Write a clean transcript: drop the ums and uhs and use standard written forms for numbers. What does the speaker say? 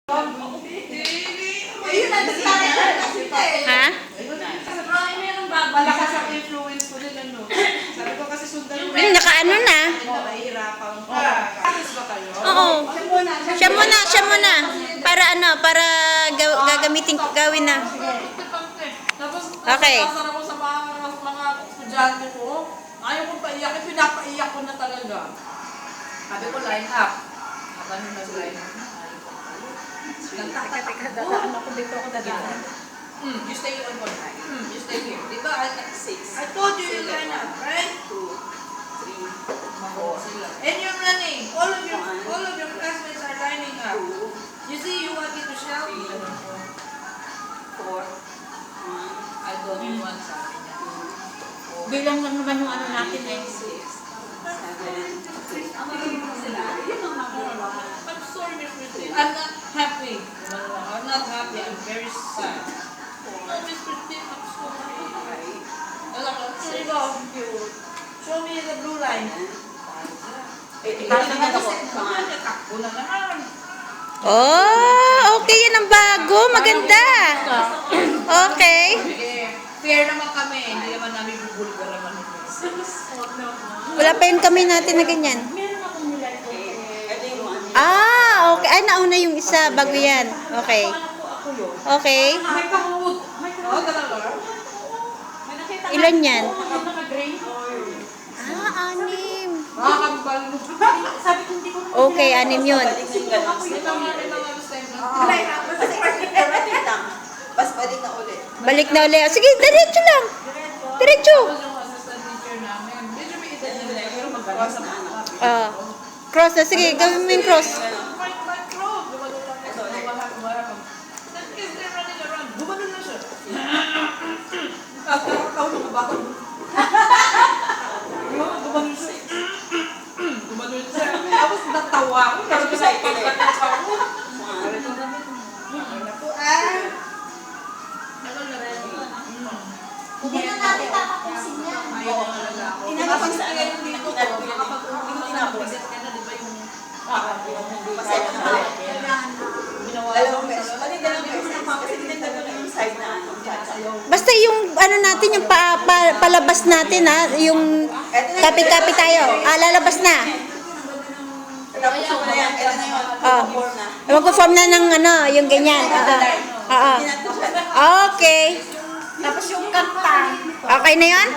Ha? Malakas ang influence ko din, ano. Sabi ko kasi sundan mo. Nakaano na? Mahihirapan ka. Alis ba kayo? Oo. Siya muna. Para gawin na. Tapos, Okay. nasasara ko sa mga estudyante ko. Ayaw kong paiyak, pinapaiyak ko na talaga. Sabi ko, line up. Ano na sa line up? Teka, dadaan ako dito ako dadaan. You stay on one time. You stay here. Diba, at 6. I told you you line up, right? 2, 3, 4. And you're running. All of your classmates are lining up. You see, you want me to shout? 4, 1, I don't want sabi niya. Bilang lang naman yung ano natin eh. 6, 7, I'm sorry, Miss Christine. I'm not happy. I'm not happy. I'm very sad. Oh, Miss Christine, I'm sorry. Here you go. Show me the blue line. Takbo na naman. Oh, okay yan ang bago. Maganda. Okay. Fair naman kami. Hindi naman namin bubulgar naman ito. Wala pa yun kami natin na ganyan. ito yung one. Ah, okay. Ay, nauna yung isa bago yan. Okay. Okay. May kahawag. Oo, talaga. Ilan yan? Naka-gray. Ah, 6. Makakambal mo. Sabi ko hindi ko Okay, 6 yun. Bas balik na ulit. Balik na ulit. Sige, diretso lang. Diretso. Cross na. Sige, gawin mo yung cross. Gumanon na siya. Gumanon siya. Tapos natawa ako. Tapos natawa ako. Hindi na natin tatapusin yan. Tinapos sa akin dito ko. Tinapos. Dalawang beses. Dalawang beses. Kasi tinagdagan yung side na ano. Basta yung ano natin, yung palabas natin ha, yung kapit-kapit tayo. Ah, lalabas na. Tapos yung na yan. Ito na yun. Oh. Form na. Mag-form na ng ano, yung ganyan. Oo. Okay. Tapos yung kanta. Okay na yun?